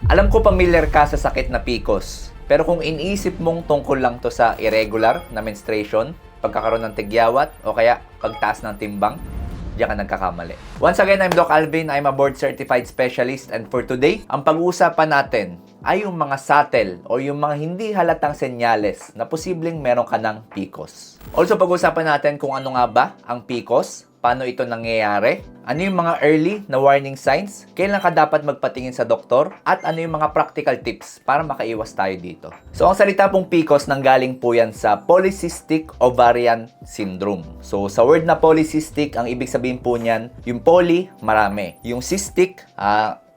Alam ko familiar ka sa sakit na PCOS, pero kung iniisip mong tungkol lang to sa irregular na menstruation, pagkakaroon ng tigyawat, o kaya pagtaas ng timbang, diyan ka nagkakamali. Once again, I'm Doc Alvin. I'm a board-certified specialist, and for today, ang pag-uusapan natin ay yung mga subtle o yung mga hindi halatang senyales na posibleng meron ka ng PCOS. Also, pag-uusapan natin kung ano nga ba ang PCOS, paano ito nangyayari, ano yung mga early na warning signs, kailan ka dapat magpatingin sa doktor, at ano yung mga practical tips para makaiwas tayo dito. So, ang salita pong PCOS nanggaling po yan sa Polycystic Ovarian Syndrome. So, sa word na polycystic, ang ibig sabihin po niyan, yung poly, marami. Yung cystic,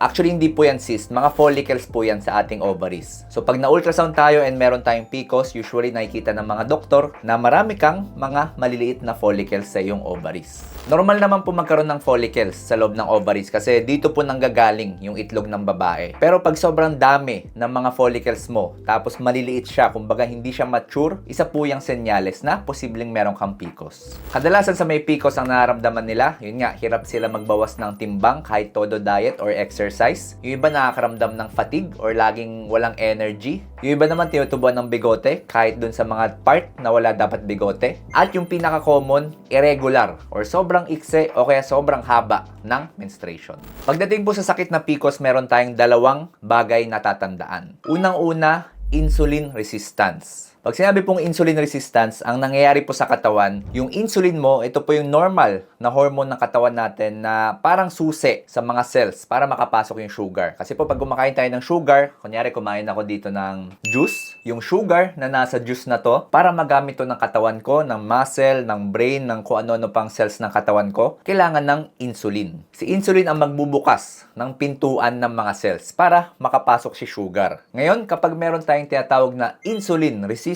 actually, hindi po yan cyst. Mga follicles po yan sa ating ovaries. So, pag na-ultrasound tayo and meron tayong PCOS, usually nakikita ng mga doktor na marami kang mga maliliit na follicles sa iyong ovaries. Normal naman po magkaroon ng follicles sa loob ng ovaries kasi dito po nanggagaling yung itlog ng babae. Pero pag sobrang dami ng mga follicles mo, tapos maliliit siya, kumbaga hindi siya mature, isa po yung senyales na posibleng meron kang PCOS. Kadalasan sa may PCOS ang nararamdaman nila, yun nga, hirap sila magbawas ng timbang kahit todo diet or exercise. Yung iba nakakaramdam ng fatigue or laging walang energy. Yung iba naman tinutubuan ng bigote kahit dun sa mga part na wala dapat bigote. At yung pinaka-common, irregular or sobrang ikse o kaya sobrang haba ng menstruation. Pagdating po sa sakit na PCOS, meron tayong dalawang bagay na tatandaan. Unang-una, insulin resistance. Pag sinabi pong insulin resistance, ang nangyayari po sa katawan, yung insulin mo, ito po yung normal na hormone ng katawan natin na parang susi sa mga cells para makapasok yung sugar. Kasi po pag kumakain tayo ng sugar, kunyari kumain ako dito ng juice, yung sugar na nasa juice na to, para magamit to ng katawan ko, ng muscle, ng brain, ng kung ano-ano pang cells ng katawan ko, kailangan ng insulin. Si insulin ang magbubukas ng pintuan ng mga cells para makapasok si sugar. Ngayon, kapag meron tayong tinatawag na insulin resistance,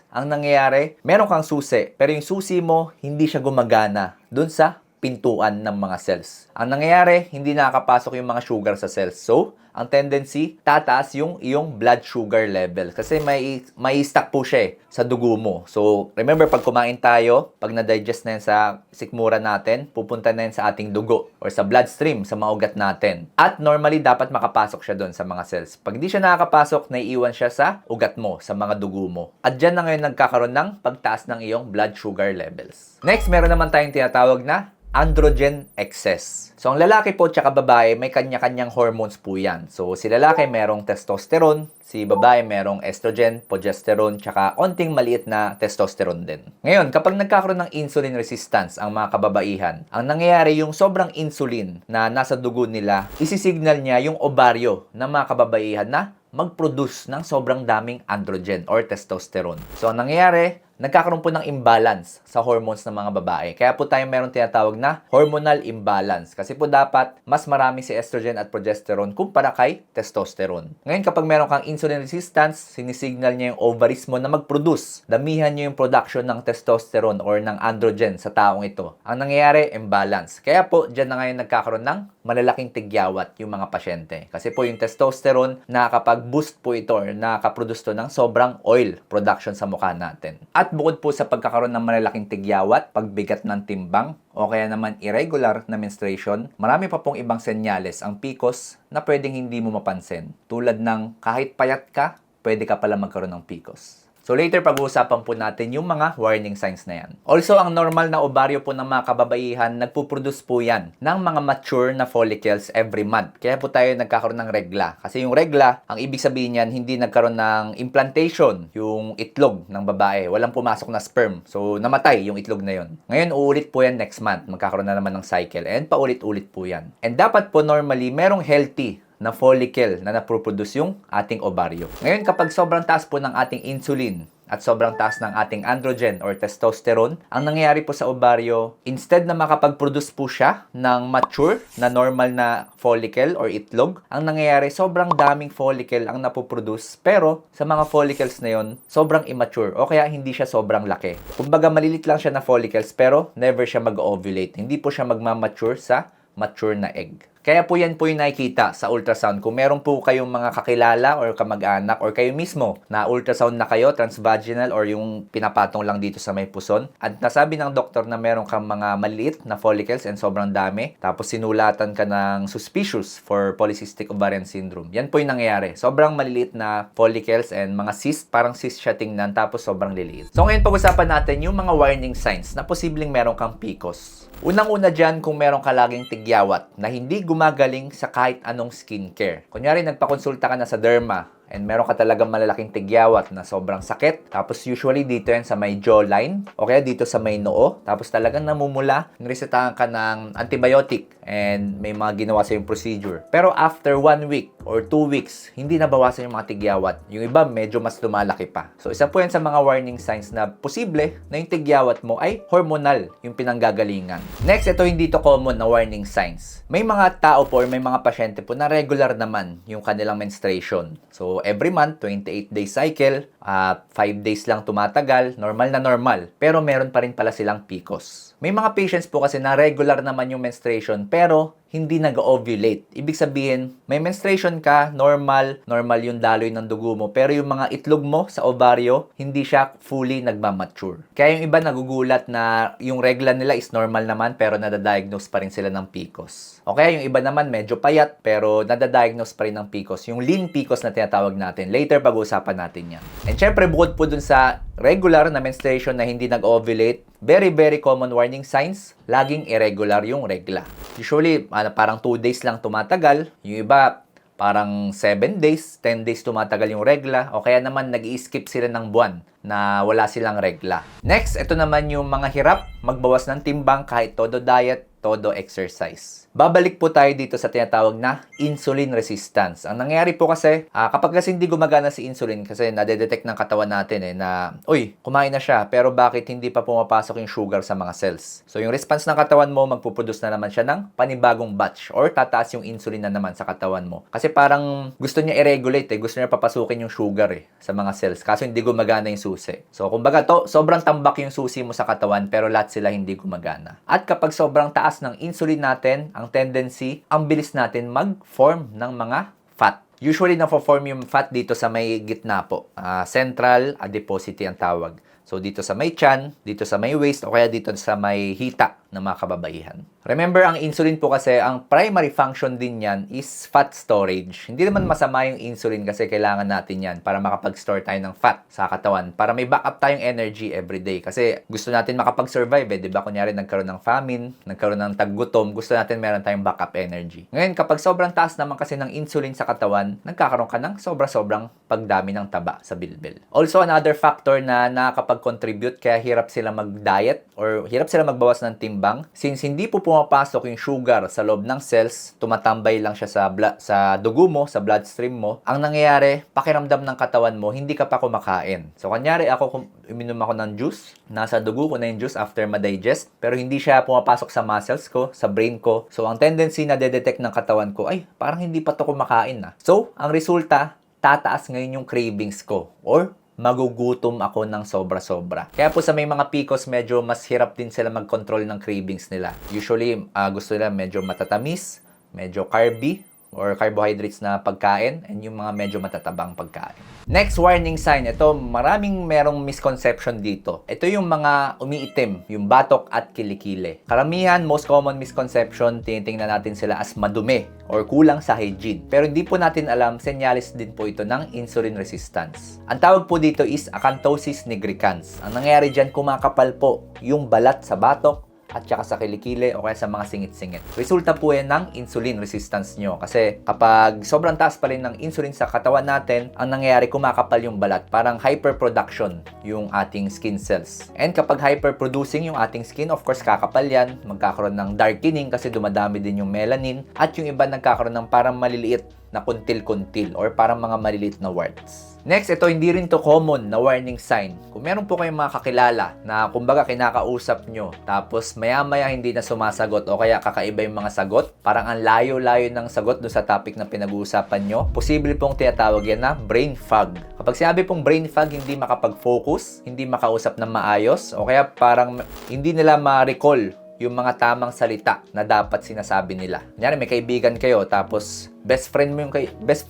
ang nangyayari, meron kang susi, pero yung susi mo, hindi siya gumagana dun sa pintuan ng mga cells. Ang nangyayari, hindi nakakapasok yung mga sugar sa cells. So, ang tendency, tataas yung iyong blood sugar level. Kasi may stock po siya sa dugo mo. So, remember, pag kumain tayo, pag na-digest na yan sa sikmura natin, pupunta na yan sa ating dugo or sa bloodstream, sa mga ugat natin. At normally, dapat makapasok siya doon sa mga cells. Pag hindi siya nakakapasok, naiiwan siya sa ugat mo, sa mga dugo mo. At dyan na ngayon nagkakaroon ng pagtaas ng iyong blood sugar levels. Next, meron naman tayong tinatawag na androgen excess. So, ang lalaki po tsaka babae, may kanya-kanyang hormones po yan. So, si lalaki merong testosterone, si babae merong estrogen, progesterone, tsaka onting maliit na testosterone din. Ngayon, kapag nagkakaroon ng insulin resistance ang mga kababaihan, ang nangyayari yung sobrang insulin na nasa dugo nila, isisignal niya yung ovaryo ng mga kababaihan na mag-produce ng sobrang daming androgen or testosterone. So, ang nangyayari, nagkakaroon po ng imbalance sa hormones ng mga babae. Kaya po tayo meron tinatawag na hormonal imbalance. Kasi po dapat mas marami si estrogen at progesterone kumpara kay testosterone. Ngayon, kapag meron kang insulin resistance, sinisignal niya yung ovaries mo na mag-produce. Damihan niyo yung production ng testosterone or ng androgen sa taong ito. Ang nangyayari, imbalance. Kaya po, dyan na ngayon nagkakaroon ng malalaking tigyawat yung mga pasyente. Kasi po yung testosterone, nakakapag-boost po ito or nakakaproduce to ng sobrang oil production sa mukha natin. At bukod po sa pagkakaroon ng malalaking tigyawat, pagbigat ng timbang, o kaya naman irregular na menstruation, marami pa pong ibang senyales ang PCOS na pwedeng hindi mo mapansin. Tulad ng kahit payat ka, pwede ka pala magkaroon ng PCOS. So later, pag-uusapan po natin yung mga warning signs na yan. Also, ang normal na ovaryo po ng mga kababaihan, nagpuproduce po yan ng mga mature na follicles every month. Kaya po tayo nagkakaroon ng regla. Kasi yung regla, ang ibig sabihin yan, hindi nagkaroon ng implantation yung itlog ng babae. Walang pumasok na sperm. So, namatay yung itlog na yon. Ngayon, uulit po yan next month. Magkakaroon na naman ng cycle. And paulit-ulit po yan. And dapat po normally, merong healthy na follicle na naproproduce yung ating ovaryo. Ngayon, kapag sobrang taas po ng ating insulin at sobrang taas ng ating androgen or testosterone, ang nangyayari po sa ovaryo, instead na makapag-produce po siya ng mature na normal na follicle or itlog, ang nangyayari, sobrang daming follicle ang napoproduce, pero sa mga follicles na yon, sobrang immature o kaya hindi siya sobrang laki. Kumbaga, malilit lang siya na follicles pero never siya mag-ovulate. Hindi po siya magmamature sa mature na egg. Kaya po yan po yung nakikita sa ultrasound. Kung meron po kayong mga kakilala or kamag-anak or kayo mismo na ultrasound na kayo, transvaginal or yung pinapatong lang dito sa may puson, at nasabi ng doktor na meron kang mga maliit na follicles and sobrang dami, tapos sinulatan ka ng suspicious for polycystic ovarian syndrome. Yan po yung nangyayari. Sobrang maliliit na follicles and mga cyst, parang cyst siya tingnan, tapos sobrang liliit. So ngayon pag-usapan natin yung mga warning signs na posibleng meron kang PCOS. Unang-una dyan kung meron ka laging tigyawat na hindi gumagaling sa kahit anong skincare. Kunyari, nagpakonsulta ka na sa derma and meron ka talagang malalaking tigyawat na sobrang sakit. Tapos usually dito yan sa may jawline o kaya dito sa may noo. Tapos talagang namumula, niresetahan ka ng antibiotic and may mga ginawa sa yung procedure. Pero after 1 week or 2 weeks, hindi nabawasan yung mga tigyawat. Yung iba medyo mas lumalaki pa. So isa po yan sa mga warning signs na posible na yung tigyawat mo ay hormonal yung pinanggagalingan. Next, ito hindi to common na warning signs. May mga tao po or may mga pasyente po na regular naman yung kanilang menstruation. So every month, 28-day cycle, 5 days lang tumatagal, normal na normal. Pero meron pa rin pala silang PCOS. May mga patients po kasi na regular naman yung menstruation pero hindi nag-ovulate. Ibig sabihin, may menstruation ka, normal yung daloy ng dugo mo, pero yung mga itlog mo sa ovaryo, hindi siya fully nagmamature. Kaya yung iba nagugulat na yung regla nila is normal naman pero nadadiagnose pa rin sila ng PCOS. O kaya yung iba naman medyo payat pero nadadiagnose pa rin ng PCOS. Yung lean PCOS na tinatawag natin. Later pag-uusapan natin yan. And syempre bukod po dun sa regular na menstruation na hindi nag-ovulate, very common warning signs, laging irregular yung regla. Usually, parang 2 days lang tumatagal. Yung iba, parang 7 days, 10 days tumatagal yung regla. O kaya naman, nag-i-skip sila ng buwan na wala silang regla. Next, ito naman yung mga hirap magbawas ng timbang kahit todo diet, todo exercise. Babalik po tayo dito sa tinatawag na insulin resistance. Ang nangyayari po kasi, kapag kasi hindi gumagana si insulin, kasi nadedetect ng katawan natin na, uy, kumain na siya, pero bakit hindi pa pumapasok yung sugar sa mga cells? So yung response ng katawan mo, magpuproduce na naman siya ng panibagong batch or tataas yung insulin na naman sa katawan mo. Kasi parang gusto niya i-regulate, gusto niya papasukin yung sugar sa mga cells, kaso hindi gumagana yung susi. So kumbaga sobrang tambak yung susi mo sa katawan, pero lahat sila hindi gumagana. At kapag sobrang taas ng insulin natin, ang tendency, ang bilis natin mag-form ng mga fat. Usually, na-form yung fat dito sa may gitna po. Central adiposity ang tawag. So, dito sa may tiyan, dito sa may waist, o kaya dito sa may hita ng mga kababaihan. Remember, ang insulin po kasi, ang primary function din yan is fat storage. Hindi naman masama yung insulin kasi kailangan natin yan para makapag-store tayo ng fat sa katawan. Para may backup tayong energy everyday. Kasi gusto natin makapag-survive, di ba? Kunyari, nagkaroon ng famine, nagkaroon ng taggutom, gusto natin meron tayong backup energy. Ngayon, kapag sobrang taas naman kasi ng insulin sa katawan, nagkakaroon ka ng sobra-sobrang pagdami ng taba sa bilbil. Also, another factor na nakakapag-contribute kaya hirap sila mag-diet or hirap sila magbawas ng timbang, since hindi po pumapasok yung sugar sa loob ng cells, tumatambay lang siya sa dugo mo, sa bloodstream mo, ang nangyayari, pakiramdam ng katawan mo, hindi ka pa kumakain. So, kanyari ako, uminom ako ng juice, nasa dugo ko na yung juice after ma-digest, pero hindi siya pumapasok sa muscles ko, sa brain ko. So, ang tendency na de-detect ng katawan ko, ay, parang hindi pa to kumakain na. So, ang resulta, tataas ngayon yung cravings ko, or magugutom ako ng sobra-sobra. Kaya po sa may mga PCOS, medyo mas hirap din sila mag-control ng cravings nila. Usually, gusto nila medyo matatamis, medyo carby, or carbohydrates na pagkain, and yung mga medyo matatabang pagkain. Next warning sign, ito maraming merong misconception dito. Ito yung mga umiitim, yung batok at kilikili. Karamihan, most common misconception, tinitingnan natin sila as madumi or kulang sa hygiene. Pero hindi po natin alam, senyales din po ito ng insulin resistance. Ang tawag po dito is acanthosis nigricans. Ang nangyayari dyan, kumakapal po yung balat sa batok at saka sa kilikili o kaya sa mga singit-singit. Resulta po yan ng insulin resistance nyo. Kasi kapag sobrang taas pa rin ng insulin sa katawan natin, ang nangyayari, kumakapal yung balat. Parang hyperproduction yung ating skin cells. And kapag hyperproducing yung ating skin, of course, kakapal yan. Magkakaroon ng darkening kasi dumadami din yung melanin. At yung iba nagkakaroon ng parang maliliit na kuntil-kuntil or parang mga maliliit na warts. Next, ito hindi rin to common na warning sign. Kung meron po kayong mga kakilala na kumbaga kinakausap nyo, tapos maya-maya hindi na sumasagot o kaya kakaiba yung mga sagot, parang ang layo-layo ng sagot doon sa topic na pinag-uusapan nyo, posible pong tinatawag yan na brain fog. Kapag sinabi pong brain fog, hindi makapag-focus, hindi makausap ng maayos, o kaya parang hindi nila ma-recall yung mga tamang salita na dapat sinasabi nila. Kunyari, may kaibigan kayo, tapos best friend mo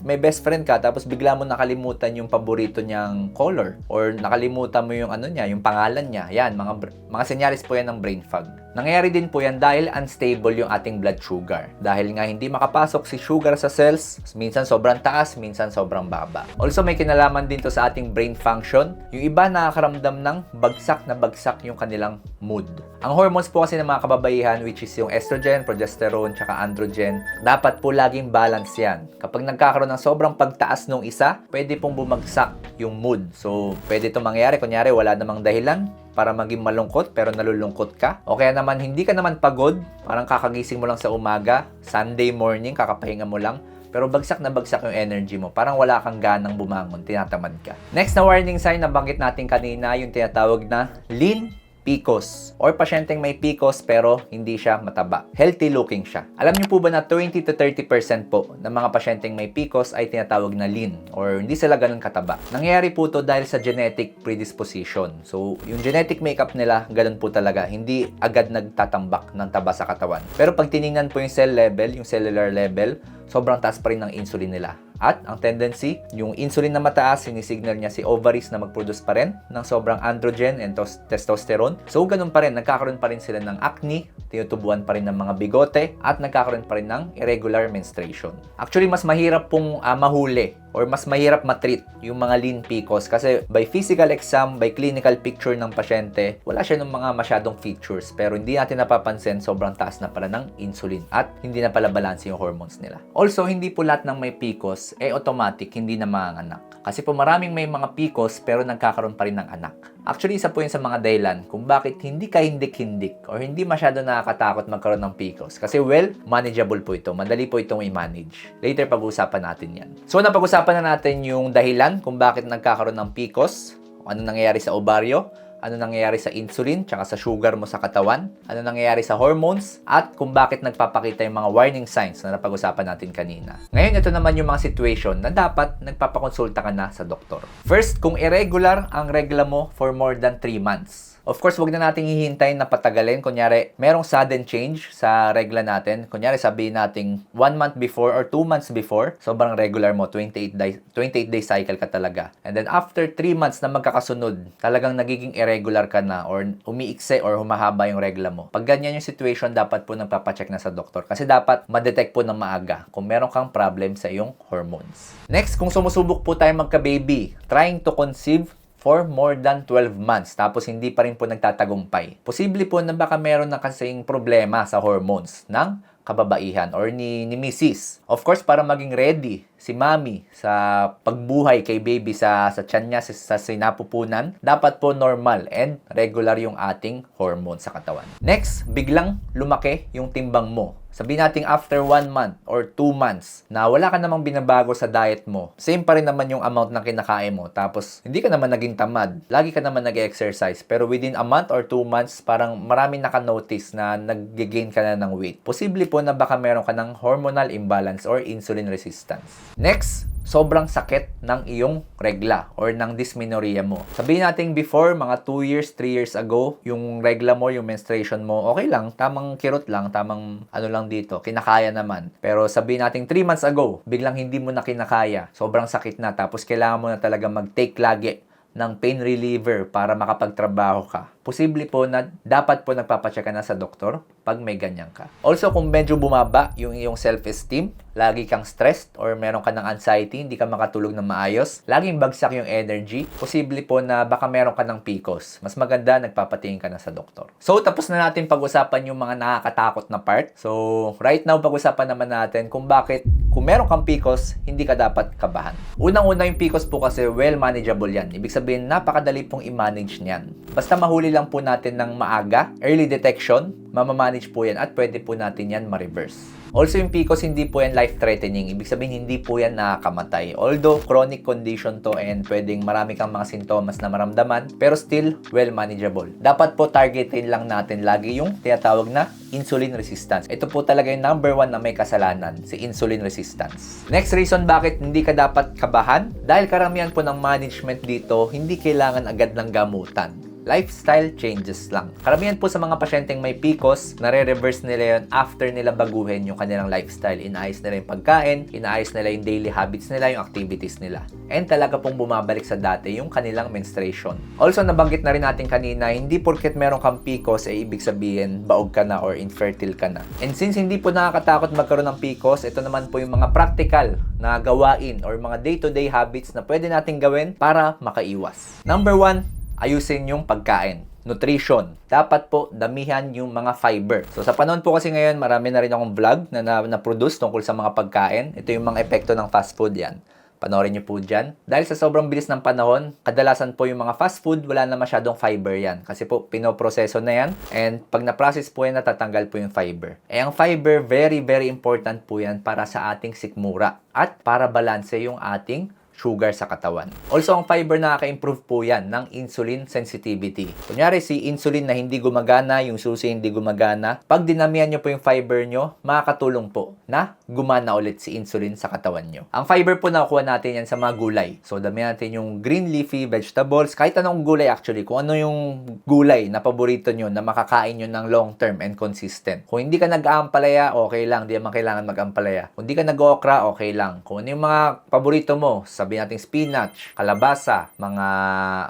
may best friend ka, tapos bigla mo nakalimutan yung paborito niyang color, or nakalimutan mo yung yung pangalan niya. Yan, mga senyalis po yan ng brain fog. Nangyayari din po yan dahil unstable yung ating blood sugar. Dahil nga hindi makapasok si sugar sa cells, minsan sobrang taas, minsan sobrang baba. Also, may kinalaman din to sa ating brain function. Yung iba nakakaramdam ng bagsak na bagsak yung kanilang mood. Ang hormones po kasi ng mga kababaihan, which is yung estrogen, progesterone, tsaka androgen, dapat po laging balance yan. Kapag nagkakaroon ng sobrang pagtaas nung isa, pwede pong bumagsak yung mood. So, pwede itong mangyari. Kunyari, wala namang dahilan para maging malungkot pero nalulungkot ka. O kaya naman, hindi ka naman pagod, parang kakagising mo lang sa umaga, Sunday morning, kakapahinga mo lang, pero bagsak na bagsak yung energy mo. Parang wala kang ganang bumangon, tinatamad ka. Next na warning sign na banggit natin kanina, yung tinatawag na lean PCOS, or pasyenteng may PCOS pero hindi siya mataba. Healthy looking siya. Alam niyo po ba na 20 to 30% po ng mga pasyenteng may PCOS ay tinatawag na lean, or hindi sila ganun kataba. Nangyayari po to dahil sa genetic predisposition. So, yung genetic makeup nila, ganun po talaga. Hindi agad nagtatambak ng taba sa katawan. Pero pag tiningnan po yung cell level, yung cellular level, sobrang taas pa rin ng insulin nila. At ang tendency, yung insulin na mataas, sinisignal niya si ovaries na mag-produce pa rin ng sobrang androgen and testosterone. So, ganun pa rin. Nagkakaroon pa rin sila ng acne, tinutubuan pa rin ng mga bigote, at nagkakaroon pa rin ng irregular menstruation. Actually, mas mahirap pong mahuli or mas mahirap matreat yung mga lean PCOS kasi by physical exam, by clinical picture ng pasyente, wala siya ng mga masyadong features, pero hindi natin napapansin sobrang taas na pala ng insulin at hindi na pala balance yung hormones nila. Also, hindi po lahat ng may PCOS automatic hindi na manganganak. Kasi po maraming may mga PCOS pero nagkakaroon pa rin ng anak. Actually, isa po yun sa mga dahilan kung bakit hindi ka hindik-hindik or hindi masyado nakakatakot magkaroon ng PCOS. Kasi manageable po ito. Madali po itong i-manage. Later, pag-uusapan natin yan. So, napag-usapan na natin yung dahilan kung bakit nagkakaroon ng PCOS, ano nangyayari sa ovaryo, ano nangyayari sa insulin, tsaka sa sugar mo sa katawan, ano nangyayari sa hormones, at kung bakit nagpapakita yung mga warning signs na napag-usapan natin kanina. Ngayon, ito naman yung mga situation na dapat nagpapakonsulta ka na sa doktor. First, kung irregular ang regla mo for more than 3 months. Of course, wag na nating hihintayin na patagalin. Kunyari, merong sudden change sa regla natin. Kunyari, sabihin nating 1 month before or 2 months before, sobrang regular mo, 28 day cycle ka talaga. And then after 3 months na magkakasunod, talagang nagiging irregular ka na or umiikse or humahaba yung regla mo. Pag ganyan yung situation, dapat po nagpapacheck na sa doktor. Kasi dapat ma-detect po ng maaga kung meron kang problem sa iyong hormones. Next, kung sumusubok po tayo magka-baby, trying to conceive for more than 12 months tapos hindi pa rin po nagtatagumpay. Posible po na baka meron na kasing problema sa hormones ng kababaihan or ni Mrs. Of course, para maging ready si mami sa pagbuhay kay baby sa tiyan niya, sa sinapupunan, dapat po normal and regular yung ating hormone sa katawan. Next, biglang lumaki yung timbang mo. Sabihin natin after 1 month or 2 months na wala ka namang binabago sa diet mo, same pa rin naman yung amount ng kinakain mo, tapos hindi ka naman naging tamad, lagi ka naman nag-exercise, pero within a month or 2 months, parang maraming naka-notice na nag-gain ka na ng weight. Posible po na baka meron ka ng hormonal imbalance or insulin resistance. Next, sobrang sakit ng iyong regla or ng dysmenorrhea mo. Sabihin natin before, mga 2 years, 3 years ago, yung regla mo, yung menstruation mo, okay lang, tamang kirot lang, tamang ano lang dito, kinakaya naman. Pero sabihin natin 3 months ago, biglang hindi mo na kinakaya, sobrang sakit na, tapos kailangan mo na talaga mag-take lagi ng pain reliever para makapagtrabaho ka. Posible po na dapat po nagpapacheck ka na sa doktor pag may ganyan ka. Also, kung medyo bumaba yung iyong self-esteem, lagi kang stressed or meron ka ng anxiety, hindi ka makatulog ng maayos, laging bagsak yung energy, posible po na baka meron ka ng PCOS. Mas maganda, nagpapatingin ka na sa doktor. So, tapos na natin pag-usapan yung mga nakakatakot na part. So, right now, pag-usapan naman natin kung bakit, kung meron kang PCOS, hindi ka dapat kabahan. Unang-una yung PCOS po kasi well manageable yan. Ibig sabihin, napakadali pong i-manage niyan. Basta mahuli lang po natin ng maaga, early detection, mamamanage po yan at pwede po natin yan ma-reverse. Also, yung PCOS, hindi po yan life-threatening. Ibig sabihin, hindi po yan nakakamatay. Although, chronic condition to and pwedeng marami kang mga sintomas na maramdaman, pero still, well manageable. Dapat po targetin lang natin lagi yung tinatawag na insulin resistance. Ito po talaga yung number 1 na may kasalanan, si insulin resistance. Next reason bakit hindi ka dapat kabahan, dahil karamihan po ng management dito, hindi kailangan agad ng gamutan. lifestyle changes lang. Karamihan po sa mga pasyenteng may PCOS, nare-reverse nila yun after nila baguhin yung kanilang lifestyle. Inaayos nila yung pagkain, inaayos nila yung daily habits nila, yung activities nila. And talaga pong bumabalik sa dati yung kanilang menstruation. Also, nabanggit na rin natin kanina, hindi porket meron kang PCOS ay ibig sabihin baog ka na or infertile ka na. And since hindi po nakakatakot magkaroon ng PCOS, ito naman po yung mga practical na gawain or mga day-to-day habits na pwede natin gawin para makaiwas. Number 1, ayusin yung pagkain. Nutrition. Dapat po damihan yung mga fiber. So sa panahon po kasi ngayon, marami na rin akong vlog na produce tungkol sa mga pagkain. Ito yung mga epekto ng fast food yan. Panoorin nyo po dyan. Dahil sa sobrang bilis ng panahon, kadalasan po yung mga fast food, wala na masyadong fiber yan. Kasi po, pinoproseso na yan. And pag na-process po yan, natatanggal po yung fiber. Eh, ang fiber, very, very important po yan para sa ating sikmura. At para balanse yung ating sugar sa katawan. Also, ang fiber nakaka-improve po yan ng insulin sensitivity. Kunyari, si insulin na hindi gumagana, yung susi hindi gumagana, pag dinamihan nyo po yung fiber nyo, makakatulong po na gumana ulit si insulin sa katawan nyo. Ang fiber po nakukuha natin yan sa mga gulay. So, damihan natin yung green leafy vegetables, kahit anong gulay actually, kung ano yung gulay na paborito nyo na makakain nyo ng long term and consistent. Kung hindi ka nag-aampalaya, okay lang, di naman kailangan mag-ampalaya. Kung hindi ka nag-okra, okay lang. Kung ano yung mga paborito mo, sabi natin spinach, kalabasa, mga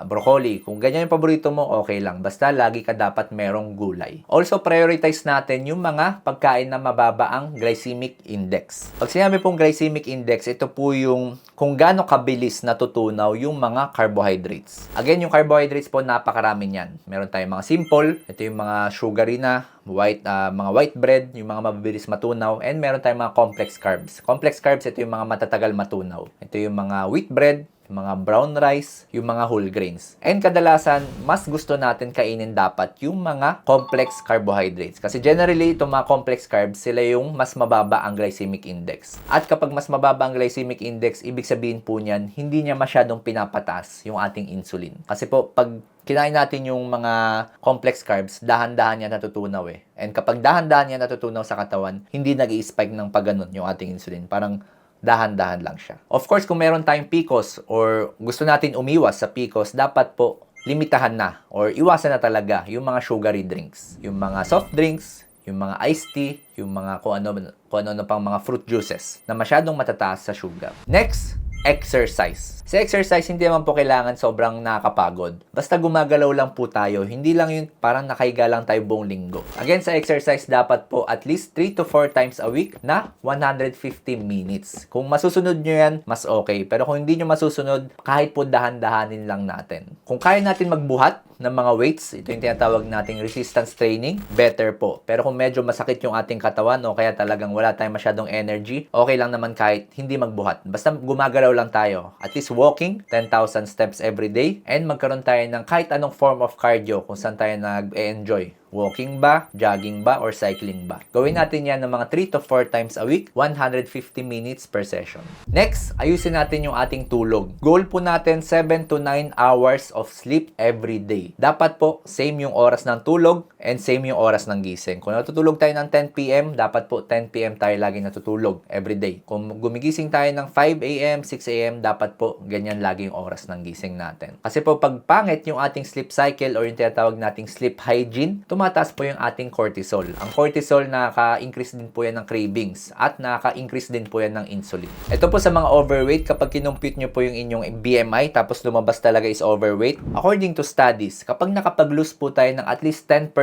broccoli. Kung ganyan yung paborito mo, okay lang. Basta lagi ka dapat merong gulay. Also, prioritize natin yung mga pagkain na mababa ang glycemic index. Pag sinabi pong glycemic index, ito po yung kung gaano kabilis natutunaw yung mga carbohydrates. Again, yung carbohydrates po, napakarami niyan. Meron tayong mga simple, ito yung mga sugary na, mga white bread, yung mga mabilis matunaw, and meron tayong mga complex carbs. Complex carbs, ito yung mga matatagal matunaw. Ito yung mga wheat bread, yung mga brown rice, yung mga whole grains. And kadalasan, mas gusto natin kainin dapat yung mga complex carbohydrates. Kasi generally, itong mga complex carbs, sila yung mas mababa ang glycemic index. At kapag mas mababa ang glycemic index, ibig sabihin po niyan, hindi niya masyadong pinapataas yung ating insulin. Kasi po, pag kinain natin yung mga complex carbs, dahan-dahan niya natutunaw eh. And kapag dahan-dahan niya natutunaw sa katawan, hindi nag-i-spike ng pagganon yung ating insulin. Parang dahan-dahan lang siya. Of course, kung meron tayong PCOS or gusto natin umiwas sa PCOS, dapat po limitahan na or iwasan na talaga yung mga sugary drinks. Yung mga soft drinks, yung mga iced tea, yung mga kung ano pang mga fruit juices na masyadong matataas sa sugar. Next, exercise. Sa exercise, hindi naman po kailangan sobrang nakakapagod. Basta gumagalaw lang po tayo. Hindi lang yun parang nakahiga lang tayo buong linggo. Again, sa exercise, dapat po at least 3 to 4 times a week na 150 minutes. Kung masusunod nyo yan, mas okay. Pero kung hindi nyo masusunod, kahit po dahan-dahanin lang natin. Kung kaya natin magbuhat ng mga weights, ito yung tinatawag nating resistance training, better po. Pero kung medyo masakit yung ating katawan o kaya talagang wala tayong masyadong energy, okay lang naman kahit hindi magbuhat. Basta gumagalaw lang tayo. At least walking, 10,000 steps every day, and magkaroon tayo ng kahit anong form of cardio kung saan tayo nag-enjoy. Walking ba, jogging ba, or cycling ba. Gawin natin yan ng mga 3 to 4 times a week, 150 minutes per session. Next, ayusin natin yung ating tulog. Goal po natin 7 to 9 hours of sleep every day. Dapat po, same yung oras ng tulog and same yung oras ng gising. Kung natutulog tayo ng 10 p.m., dapat po 10 p.m. tayo lagi natutulog every day. Kung gumigising tayo ng 5 a.m., 6 a.m., dapat po ganyan lagi yung oras ng gising natin. Kasi po pag pangit yung ating sleep cycle or yung tinatawag nating sleep hygiene, tumataas po yung ating cortisol. Ang cortisol, nakaka-increase din po yan ng cravings at nakaka-increase din po yan ng insulin. Ito po sa mga overweight, kapag kinumpute nyo po yung inyong BMI tapos lumabas talaga is overweight, according to studies, kapag nakapag-lose po tayo ng at least 10%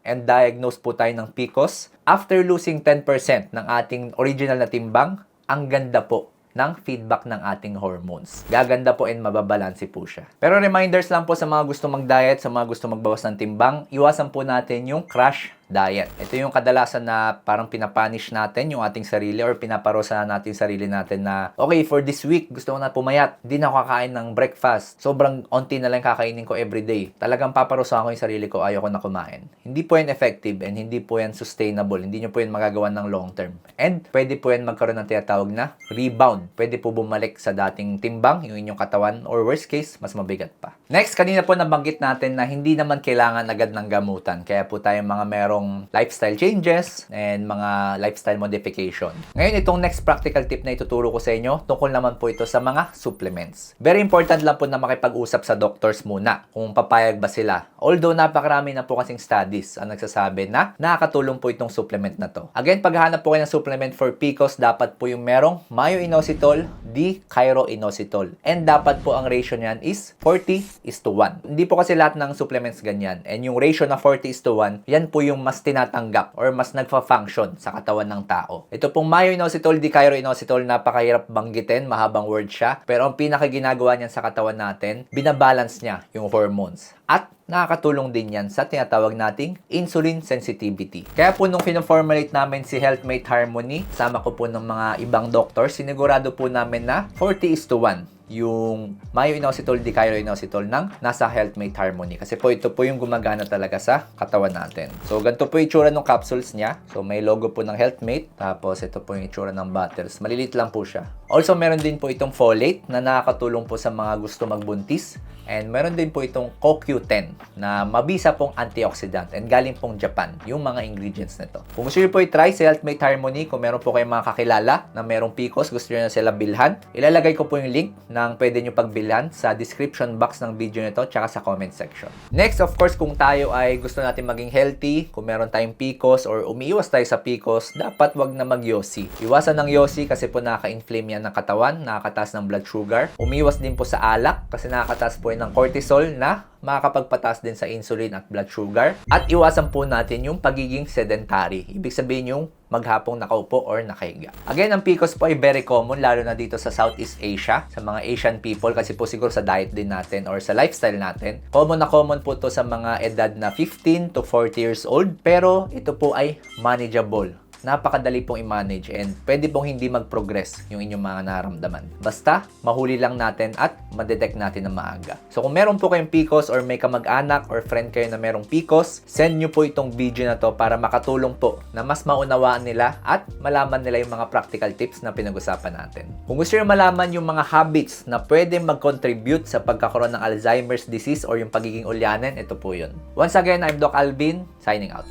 and diagnose po tayo ng PCOS, after losing 10% ng ating original na timbang, ang ganda po ng feedback ng ating hormones. Gaganda po and mababalanse po siya. Pero reminders lang po sa mga gusto mag-diet, sa mga gusto magbawas ng timbang, iwasan po natin yung crash diet. Ito yung kadalasan na parang pinapanish natin yung ating sarili or pinaparosa natin sarili natin na okay, for this week, gusto ko na pumayat. Hindi na ako kakain ng breakfast. Sobrang onti na lang kakainin ko everyday. Talagang paparosa ko yung sarili ko, ayoko na kumain. Hindi po yan effective and hindi po yan sustainable. Hindi nyo po yan magagawa ng long term. And pwede po yan magkaroon ng tinatawag na rebound. Pwede po bumalik sa dating timbang, yung inyong katawan, or worst case, mas mabigat pa. Next, kanina po nabanggit natin na hindi naman kailangan agad ng gamutan. Kaya po tayong mga merong lifestyle changes and mga lifestyle modification. Ngayon, itong next practical tip na ituturo ko sa inyo, tungkol naman po ito sa mga supplements. Very important lang po na makipag-usap sa doctors muna kung papayag ba sila. Although napakarami na po kasing studies ang nagsasabi na nakakatulong po itong supplement na to. Again, paghahanap po kayo ng supplement for PCOS, dapat po yung merong myo-inositol, D-chiro-inositol. And dapat po ang ratio niyan is 40:1. Hindi po kasi lahat ng supplements ganyan. And yung ratio na 40:1, yan po yung mas tinatanggap or mas nagfa-function sa katawan ng tao. Ito pong myo-inositol, D-chiro-inositol, napakahirap banggitin, mahabang word siya. Pero ang pinakaginagawa niyan sa katawan natin, binabalance niya yung hormones. At nakakatulong din yan sa tinatawag nating insulin sensitivity. Kaya po nung fino-formulate namin si Healthmate Harmony, sama ko po ng mga ibang doctors, sinigurado po namin na 40:1 yung myo-inositol, D-chiro-inositol ng nasa Healthmate Harmony. Kasi po ito po yung gumagana talaga sa katawan natin. So, ganito po yung itsura ng capsules niya. So, may logo po ng Healthmate. Tapos, ito po yung itsura ng bottles. Malilit lang po siya. Also, meron din po itong folate na nakakatulong po sa mga gusto magbuntis. And meron din po itong CoQ10 na mabisa pong antioxidant and galing pong Japan yung mga ingredients nito. Kung gusto nyo po i-try si Healthmate Harmony, kung meron po kayong mga kakilala na merong PCOS, gusto nyo na sila bilhan, ilalagay ko po yung link ng pwede nyo pagbilhan sa description box ng video nito tsaka sa comment section. Next, of course, kung tayo ay gusto natin maging healthy, kung meron tayong PCOS or umiiwas tayo sa PCOS, dapat wag na mag-yosi. Iwasan ng yosi kasi po nakaka-inflame yan ng katawan, nakakataas ng blood sugar. Umiwas din po sa alak kasi nakakataas po yan ng cortisol na makakapagpataas din sa insulin at blood sugar. At iwasan po natin yung pagiging sedentary. Ibig sabihin yung maghapong nakaupo or nakahiga. Again, ang PCOS po ay very common lalo na dito sa Southeast Asia, sa mga Asian people kasi po siguro sa diet din natin or sa lifestyle natin. Common na common po to sa mga edad na 15 to 40 years old pero ito po ay manageable. Napakadali pong i-manage and pwede pong hindi mag-progress yung inyong mga nararamdaman. Basta, mahuli lang natin at madetect natin na maaga. So, kung meron po kayong PCOS or may kamag-anak or friend kayo na merong PCOS, send nyo po itong video na to para makatulong po na mas maunawaan nila at malaman nila yung mga practical tips na pinag-usapan natin. Kung gusto nyo malaman yung mga habits na pwede mag-contribute sa pagkakaroon ng Alzheimer's disease or yung pagiging ulyanin, ito po yun. Once again, I'm Doc Alvin, signing out.